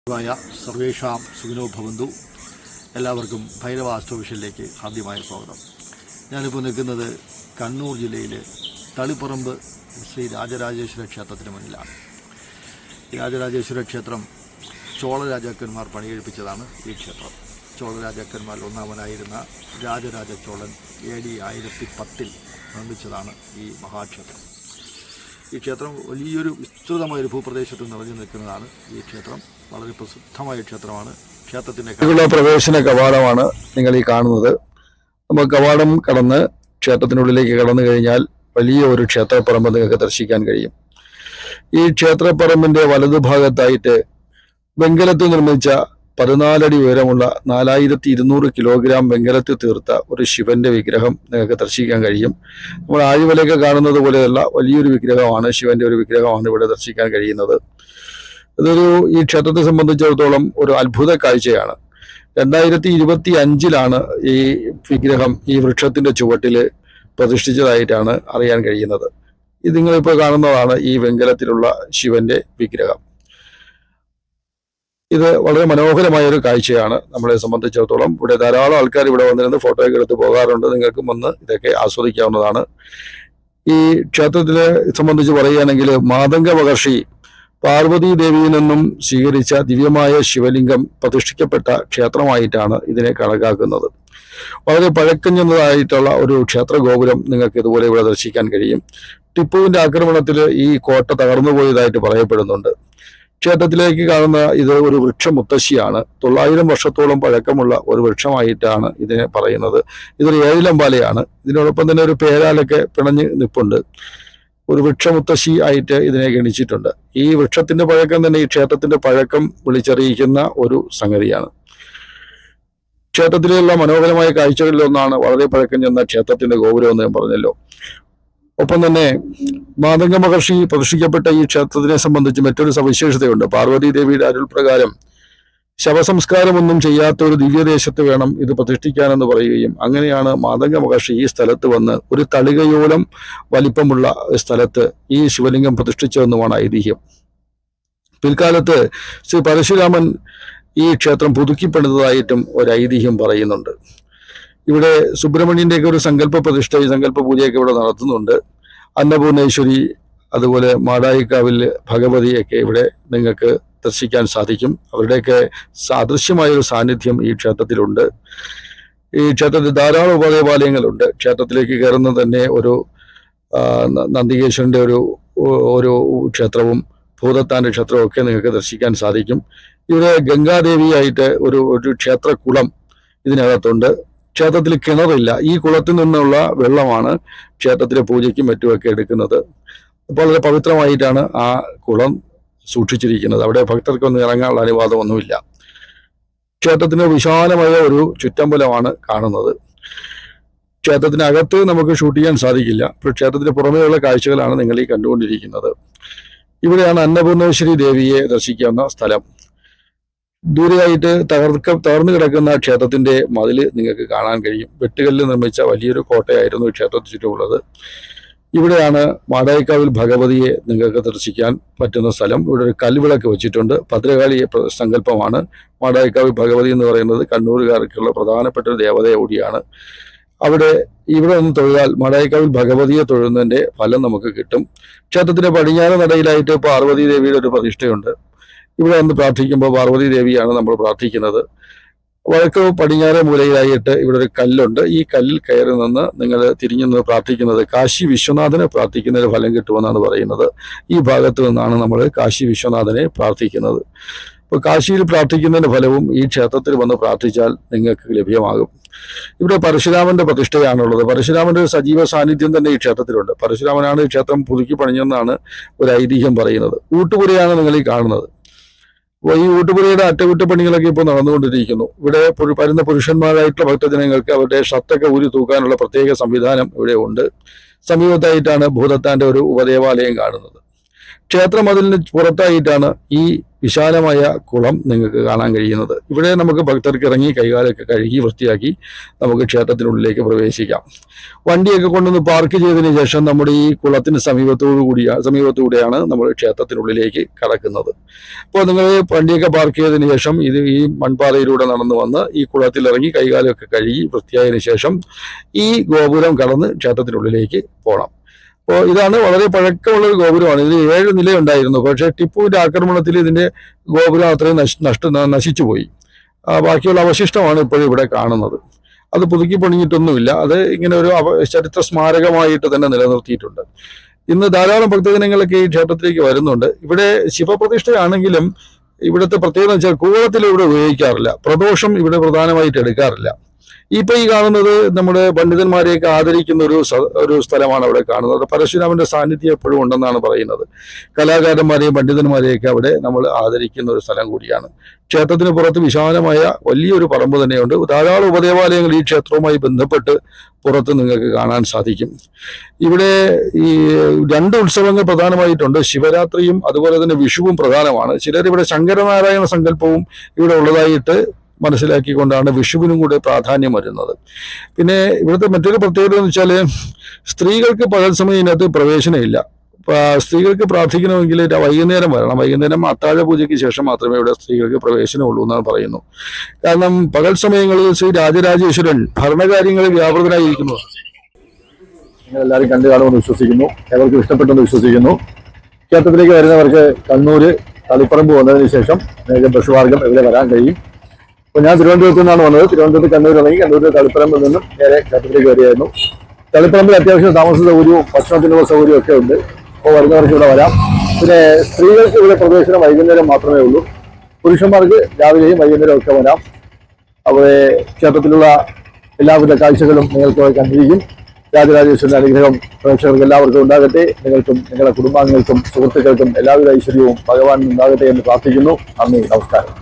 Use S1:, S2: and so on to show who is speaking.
S1: സർവേഷാം സുഖിനോ ഭവന്തു. എല്ലാവർക്കും ഭൈരവ ആസ്ട്രോവിഷനിലേക്ക് ആദ്യമായ സ്വാഗതം. ഞാനിപ്പോൾ നിൽക്കുന്നത് കണ്ണൂർ ജില്ലയിലെ തളിപ്പറമ്പ് ശ്രീ രാജരാജേശ്വര ക്ഷേത്രത്തിന് മുന്നിലാണ്. രാജരാജേശ്വര ക്ഷേത്രം ചോള രാജാക്കന്മാർ പണികഴിപ്പിച്ചതാണ്. ഈ ക്ഷേത്രം ചോള രാജാക്കന്മാരിൽ ഒന്നാമനായിരുന്ന രാജരാജ ചോളൻ AD 1010 നിർമ്മിച്ചതാണ് ഈ മഹാക്ഷേത്രം. ഈ ക്ഷേത്രം വലിയൊരു വിസ്തൃതമായൊരു ഭൂപ്രദേശത്ത് നിറഞ്ഞു നിൽക്കുന്നതാണ്. ഈ ക്ഷേത്രം വളരെ പ്രസിദ്ധമായ ക്ഷേത്രമാണ്. ക്ഷേത്രത്തിൻ്റെ
S2: പ്രവേശന കവാടമാണ് നിങ്ങൾ ഈ കാണുന്നത്. നമുക്ക് കവാടം കടന്ന് ക്ഷേത്രത്തിനുള്ളിലേക്ക് കടന്നു കഴിഞ്ഞാൽ വലിയ ഒരു ക്ഷേത്രപ്പറമ്പ് നിങ്ങൾക്ക് ദർശിക്കാൻ കഴിയും. ഈ ക്ഷേത്രപ്പറമ്പിന്റെ വലതുഭാഗത്തായിട്ട് വെങ്കലത്തിൽ നിർമ്മിച്ച 14 അടി ഉയരമുള്ള 4200 കിലോഗ്രാം വെങ്കലത്തിൽ തീർത്ത ഒരു ശിവന്റെ വിഗ്രഹം നിങ്ങൾക്ക് ദർശിക്കാൻ കഴിയും. നമ്മൾ ആഴിമലയൊക്കെ കാണുന്നത് പോലെയല്ല, വലിയൊരു വിഗ്രഹമാണ്, ശിവന്റെ ഒരു വിഗ്രഹമാണ് ഇവിടെ ദർശിക്കാൻ കഴിയുന്നത്. ഈ ക്ഷേത്രത്തെ സംബന്ധിച്ചിടത്തോളം ഒരു അത്ഭുത കാഴ്ചയാണ്. 2025 ഈ വിഗ്രഹം ഈ വൃക്ഷത്തിന്റെ ചുവട്ടിൽ പ്രതിഷ്ഠിച്ചതായിട്ടാണ് അറിയാൻ കഴിയുന്നത്. ഇത് നിങ്ങളിപ്പോൾ കാണുന്നതാണ് ഈ വെങ്കലത്തിലുള്ള ശിവന്റെ വിഗ്രഹം. ഇത് വളരെ മനോഹരമായ ഒരു കാഴ്ചയാണ് നമ്മളെ സംബന്ധിച്ചിടത്തോളം. ഇവിടെ ധാരാളം ആൾക്കാർ ഇവിടെ വന്നിരുന്ന് ഫോട്ടോയൊക്കെ എടുത്ത് പോകാറുണ്ട്. നിങ്ങൾക്കും വന്ന് ഇതൊക്കെ ആസ്വദിക്കാവുന്നതാണ്. ഈ ക്ഷേത്രത്തിനെ സംബന്ധിച്ച് പറയുകയാണെങ്കിൽ മാതംഗ മഹർഷി പാർവതി ദേവിയിൽ നിന്നും സ്വീകരിച്ച ദിവ്യമായ ശിവലിംഗം പ്രതിഷ്ഠിക്കപ്പെട്ട ക്ഷേത്രമായിട്ടാണ് ഇതിനെ കണക്കാക്കുന്നത്. വളരെ പഴക്കഞ്ഞതായിട്ടുള്ള ഒരു ക്ഷേത്ര ഗോപുരം നിങ്ങൾക്ക് ഇതുപോലെ ഇവിടെ ദർശിക്കാൻ കഴിയും. ടിപ്പുവിന്റെ ആക്രമണത്തിൽ ഈ കോട്ട തകർന്നു പോയതായിട്ട് പറയപ്പെടുന്നുണ്ട്. ക്ഷേത്രത്തിലേക്ക് കാണുന്ന ഇത് ഒരു വൃക്ഷമുത്തശ്ശിയാണ്. 900 വർഷത്തോളം പഴക്കമുള്ള ഒരു വൃക്ഷമായിട്ടാണ് ഇതിനെ പറയുന്നത്. ഇതൊരു ഏഴിലമ്പാലയാണ്. ഇതിനോടൊപ്പം തന്നെ ഒരു പേരാലൊക്കെ പിണഞ്ഞ് നിൽപ്പുണ്ട്. ഒരു വൃക്ഷമുത്തശ്ശി ആയിട്ട് ഇതിനെ ഗണിച്ചിട്ടുണ്ട്. ഈ വൃക്ഷത്തിന്റെ പഴക്കം തന്നെ ഈ ക്ഷേത്രത്തിന്റെ പഴക്കം വിളിച്ചറിയിക്കുന്ന ഒരു സംഗതിയാണ്. ക്ഷേത്രത്തിലുള്ള മനോഹരമായ കാഴ്ചകളിലൊന്നാണ് വളരെ പഴക്കം ചെന്ന ക്ഷേത്രത്തിന്റെ ഗോപുരം എന്ന് ഞാൻ പറഞ്ഞല്ലോ. ഒപ്പം തന്നെ മാതംഗ മഹർഷി പ്രതിഷ്ഠിക്കപ്പെട്ട ഈ ക്ഷേത്രത്തിനെ സംബന്ധിച്ച് മറ്റൊരു സവിശേഷതയുണ്ട്. പാർവതി ദേവിയുടെ അരുൾ പ്രകാരം ശവസംസ്കാരമൊന്നും ചെയ്യാത്ത ഒരു ദിവ്യദേശത്ത് വേണം ഇത് പ്രതിഷ്ഠിക്കാനെന്ന് പറയുകയും അങ്ങനെയാണ് മാതംഗ മഹർഷി ഈ സ്ഥലത്ത് വന്ന് ഒരു തളികയോളം വലിപ്പമുള്ള സ്ഥലത്ത് ഈ ശിവലിംഗം പ്രതിഷ്ഠിച്ചതെന്നുമാണ് ഐതിഹ്യം. പിൽക്കാലത്ത് ശ്രീ പരശുരാമൻ ഈ ക്ഷേത്രം പുതുക്കിപ്പണിതതായിട്ടും ഒരു ഐതിഹ്യം പറയുന്നുണ്ട്. ഇവിടെ സുബ്രഹ്മണ്യൻ്റെയൊക്കെ ഒരു സങ്കല്പ പ്രതിഷ്ഠ, സങ്കല്പ പൂജയൊക്കെ ഇവിടെ നടത്തുന്നുണ്ട്. അന്നപൂർണേശ്വരി, അതുപോലെ മാടായിക്കാവിൽ ഭഗവതിയൊക്കെ ഇവിടെ നിങ്ങൾക്ക് ദർശിക്കാൻ സാധിക്കും. അവരുടെയൊക്കെ സാദൃശ്യമായൊരു സാന്നിധ്യം ഈ ക്ഷേത്രത്തിലുണ്ട്. ഈ ക്ഷേത്രത്തിൽ ധാരാളം ഉപദേവാലയങ്ങളുണ്ട്. ക്ഷേത്രത്തിലേക്ക് കയറുന്ന തന്നെ ഒരു നന്ദികേശ്വരൻ്റെ ഒരു ക്ഷേത്രവും ഭൂതത്താൻ്റെ ക്ഷേത്രവും ഒക്കെ നിങ്ങൾക്ക് ദർശിക്കാൻ സാധിക്കും. ഇവിടെ ഗംഗാദേവിയായിട്ട് ഒരു ക്ഷേത്രക്കുളം ഇതിനകത്തുണ്ട്. ക്ഷേത്രത്തിൽ കിണറില്ല. ഈ കുളത്തിൽ നിന്നുള്ള വെള്ളമാണ് ക്ഷേത്രത്തിലെ പൂജയ്ക്കും മറ്റുമൊക്കെ എടുക്കുന്നത്. വളരെ പവിത്രമായിട്ടാണ് ആ കുളം സൂക്ഷിച്ചിരിക്കുന്നത്. അവിടെ ഭക്തർക്കൊന്നും ഇറങ്ങാനുള്ള അനുവാദമൊന്നുമില്ല. ക്ഷേത്രത്തിന് വിശാലമായ ഒരു ചുറ്റമ്പലമാണ് കാണുന്നത്. ക്ഷേത്രത്തിനകത്ത് നമുക്ക് ഷൂട്ട് ചെയ്യാൻ സാധിക്കില്ല. ഇപ്പോൾ ക്ഷേത്രത്തിന് പുറമേയുള്ള കാഴ്ചകളാണ് നിങ്ങൾ ഈ കണ്ടുകൊണ്ടിരിക്കുന്നത്. ഇവിടെയാണ് അന്നപൂർണേശ്വരി ദേവിയെ ദർശിക്കാവുന്ന സ്ഥലം. ദൂരെയായിട്ട് തകർന്നു കിടക്കുന്ന ക്ഷേത്രത്തിന്റെ മതിൽ നിങ്ങൾക്ക് കാണാൻ കഴിയും. വെട്ടുകല്ലിൽ നിർമ്മിച്ച വലിയൊരു കോട്ടയായിരുന്നു ക്ഷേത്രത്തിന് ചുറ്റുമുള്ളത്. ഇവിടെയാണ് മാടായിക്കാവിൽ ഭഗവതിയെ നിങ്ങൾക്ക് ദർശിക്കാൻ പറ്റുന്ന സ്ഥലം. ഇവിടെ ഒരു കൽവിളക്ക് വെച്ചിട്ടുണ്ട്. ഭദ്രകാളി സങ്കല്പമാണ്. മാടായിക്കാവിൽ ഭഗവതി എന്ന് പറയുന്നത് കണ്ണൂരുകാർക്കുള്ള പ്രധാനപ്പെട്ട ഒരു ദേവത കൂടിയാണ്. ഇവിടെ ഒന്ന് തൊഴുതാൽ മാടായിക്കാവിൽ ഭഗവതിയെ തൊഴുന്നതിന്റെ ഫലം നമുക്ക് കിട്ടും. ക്ഷേത്രത്തിന്റെ പടിഞ്ഞാറ് നടയിലായിട്ട് പാർവതി ദേവിയുടെ ഒരു പ്രതിഷ്ഠയുണ്ട്. ഇവിടെ വന്ന് പ്രാർത്ഥിക്കുമ്പോൾ പാർവതി ദേവിയാണ് നമ്മൾ പ്രാർത്ഥിക്കുന്നത്. വടക്ക് പടിഞ്ഞാറ് മൂലയിലായിട്ട് ഇവിടെ ഒരു കല്ലുണ്ട്. ഈ കല്ലിൽ കയറി നിന്ന് നിങ്ങൾ തിരിഞ്ഞു നിന്ന് പ്രാർത്ഥിക്കുന്നത് കാശി വിശ്വനാഥനെ പ്രാർത്ഥിക്കുന്നതിന് ഫലം കിട്ടുമെന്നാണ് പറയുന്നത്. ഈ ഭാഗത്ത് നിന്നാണ് നമ്മൾ കാശി വിശ്വനാഥനെ പ്രാർത്ഥിക്കുന്നത്. ഇപ്പോൾ കാശിയിൽ പ്രാർത്ഥിക്കുന്നതിന്റെ ഫലവും ഈ ക്ഷേത്രത്തിൽ വന്ന് പ്രാർത്ഥിച്ചാൽ നിങ്ങൾക്ക് ലഭ്യമാകും. ഇവിടെ പരശുരാമന്റെ പ്രതിഷ്ഠയാണുള്ളത്. പരശുരാമന്റെ ഒരു സജീവ സാന്നിധ്യം തന്നെ ഈ ക്ഷേത്രത്തിലുണ്ട്. പരശുരാമനാണ് ഈ ക്ഷേത്രം പുതുക്കി പണിഞ്ഞെന്നാണ് ഒരു ഐതിഹ്യം പറയുന്നത്. ഊട്ടുപുരയാണ് നിങ്ങൾ ഈ കാണുന്നത്. ഈ ഊട്ടുപുരയുടെ അറ്റകുറ്റപ്പണികളൊക്കെ ഇപ്പോൾ നടന്നുകൊണ്ടിരിക്കുന്നു. ഇവിടെ വരുന്ന പുരുഷന്മാരായിട്ടുള്ള ഭക്തജനങ്ങൾക്ക് അവരുടെ ഷർട്ടൊക്കെ ഊരി തൂക്കാനുള്ള പ്രത്യേക സംവിധാനം ഇവിടെ ഉണ്ട്. സമീപത്തായിട്ടാണ് ഭൂതത്താന്റെ ഒരു ഉപദേവാലയം കാണുന്നത്. ക്ഷേത്രമതിലിന് പുറത്തായിട്ടാണ് ഈ വിശാലമായ കുളം നിങ്ങൾക്ക് കാണാൻ കഴിയുന്നത്. ഇവിടെ നമുക്ക് ഭക്തർക്ക് ഇറങ്ങി കൈകാലൊക്കെ കഴുകി വൃത്തിയാക്കി നമുക്ക് ക്ഷേത്രത്തിനുള്ളിലേക്ക് പ്രവേശിക്കാം. വണ്ടിയൊക്കെ കൊണ്ടുവന്ന് പാർക്ക് ചെയ്തതിന് ശേഷം നമ്മുടെ ഈ കുളത്തിന് സമീപത്തൂടെയാണ് നമ്മൾ ക്ഷേത്രത്തിനുള്ളിലേക്ക് കടക്കുന്നത്. അപ്പോൾ നിങ്ങൾ വണ്ടിയൊക്കെ പാർക്ക് ചെയ്തതിന് ശേഷം ഈ മൺപാതയിലൂടെ നടന്നു വന്ന് ഈ കുളത്തിലിറങ്ങി കൈകാലൊക്കെ കഴുകി വൃത്തിയായതിനു ശേഷം ഈ ഗോപുരം കടന്ന് ക്ഷേത്രത്തിനുള്ളിലേക്ക് പോകണം. അപ്പോൾ ഇതാണ് വളരെ പഴക്കമുള്ള ഒരു ഗോപുരമാണ്. ഇത് 7 നിലയുണ്ടായിരുന്നു. പക്ഷേ ടിപ്പുവിന്റെ ആക്രമണത്തിൽ ഇതിന്റെ ഗോപുരം അത്രയും നശിച്ചുപോയി. ബാക്കിയുള്ള അവശിഷ്ടമാണ് ഇപ്പോഴും ഇവിടെ കാണുന്നത്. അത് പുതുക്കി പണിഞ്ഞിട്ടൊന്നുമില്ല. അത് ഇങ്ങനെ ഒരു ചരിത്ര സ്മാരകമായിട്ട് തന്നെ നിലനിർത്തിയിട്ടുണ്ട്. ഇന്ന് ധാരാളം ഭക്തജനങ്ങളൊക്കെ ഈ ക്ഷേത്രത്തിലേക്ക് വരുന്നുണ്ട്. ഇവിടെ ശിവപ്രതിഷ്ഠയാണെങ്കിലും ഇവിടുത്തെ പ്രത്യേകത വെച്ചാൽ കൂവളത്തിൽ ഇവിടെ ഉപയോഗിക്കാറില്ല. പ്രദോഷം ഇവിടെ പ്രധാനമായിട്ട് എടുക്കാറില്ല. ഈ കാണുന്നത് നമ്മുടെ പണ്ഡിതന്മാരെയൊക്കെ ആദരിക്കുന്ന ഒരു സ്ഥലമാണ് അവിടെ കാണുന്നത്. പരശുരാമന്റെ സാന്നിധ്യം എപ്പോഴും ഉണ്ടെന്നാണ് പറയുന്നത്. കലാകാരന്മാരെയും പണ്ഡിതന്മാരെയൊക്കെ അവിടെ നമ്മൾ ആദരിക്കുന്ന ഒരു സ്ഥലം കൂടിയാണ്. ക്ഷേത്രത്തിന് പുറത്ത് വിശാലമായ വലിയൊരു പറമ്പ് തന്നെയുണ്ട്. ധാരാളം ഉപദേവാലയങ്ങൾ ഈ ക്ഷേത്രവുമായി ബന്ധപ്പെട്ട് പുറത്ത് നിങ്ങൾക്ക് കാണാൻ സാധിക്കും. ഇവിടെ ഈ 2 ഉത്സവങ്ങൾ പ്രധാനമായിട്ടുണ്ട്. ശിവരാത്രിയും അതുപോലെ തന്നെ വിഷുവും പ്രധാനമാണ്. ചിലർ ഇവിടെ ശങ്കരനാരായണ സങ്കല്പവും ഇവിടെ ഉള്ളതായിട്ട് മനസ്സിലാക്കിക്കൊണ്ടാണ് വിഷുവിനും കൂടെ പ്രാധാന്യം വരുന്നത്. പിന്നെ ഇവിടുത്തെ മറ്റൊരു പ്രത്യേകത എന്ന് വെച്ചാൽ സ്ത്രീകൾക്ക് പകൽ സമയം ഇതിനകത്ത് പ്രവേശനമില്ല. സ്ത്രീകൾക്ക് പ്രാർത്ഥിക്കണമെങ്കിൽ വൈകുന്നേരം വരണം. വൈകുന്നേരം അത്താഴ പൂജയ്ക്ക് ശേഷം മാത്രമേ ഇവിടെ സ്ത്രീകൾക്ക് പ്രവേശനമുള്ളൂ എന്നാണ് പറയുന്നു. കാരണം പകൽ സമയങ്ങളിൽ ശ്രീ രാജരാജേശ്വരൻ ഭരണകാര്യങ്ങളിൽ വ്യാപൃതനായിരിക്കുന്നു. നിങ്ങൾ എല്ലാവരും കണ്ടു കാണുമെന്ന് വിശ്വസിക്കുന്നു. ഏവർക്കും ഇഷ്ടപ്പെട്ടെന്ന് വിശ്വസിക്കുന്നു. ക്ഷേത്രത്തിലേക്ക് വരുന്നവർക്ക് കണ്ണൂര് തളിപ്പറമ്പ് വന്നതിന് ശേഷം നിങ്ങൾക്ക് ബസ് മാർഗം ഇവിടെ വരാൻ കഴിയും. അപ്പോൾ ഞാൻ തിരുവനന്തപുരത്ത് നിന്നാണ് വന്നത്. തിരുവനന്തപുരത്ത് കണ്ണൂർ ഇറങ്ങി കണ്ണൂരിൽ തളിപ്പറമ്പിൽ നിന്നും നേരെ ക്ഷേത്രത്തിലേക്ക് വരികയായിരുന്നു. തളിപ്പറമ്പിൽ അത്യാവശ്യം താമസ സൗകര്യവും ഭക്ഷണത്തിനുള്ള സൗകര്യവും ഒക്കെ ഉണ്ട്. അപ്പോൾ വരുന്നവർക്ക് ഇവിടെ വരാം. പിന്നെ സ്ത്രീകൾക്ക് ഇവിടെ പ്രവേശനം വൈകുന്നേരം മാത്രമേ ഉള്ളൂ. പുരുഷന്മാർക്ക് രാവിലെയും വൈകുന്നേരവും ഒക്കെ വരാം. അവിടെ ക്ഷേത്രത്തിലുള്ള എല്ലാവിധ കാഴ്ചകളും നിങ്ങൾക്ക് കണ്ടിരിക്കും. രാജരാജേശ്വരന്റെ അനുഗ്രഹം പ്രേക്ഷകർക്ക് എല്ലാവർക്കും ഉണ്ടാകട്ടെ. നിങ്ങൾക്കും നിങ്ങളുടെ കുടുംബാംഗങ്ങൾക്കും സുഹൃത്തുക്കൾക്കും എല്ലാവിധ ഐശ്വര്യവും ഭഗവാൻ ഉണ്ടാകട്ടെ എന്ന് പ്രാർത്ഥിക്കുന്നു. നന്ദി, നമസ്കാരം.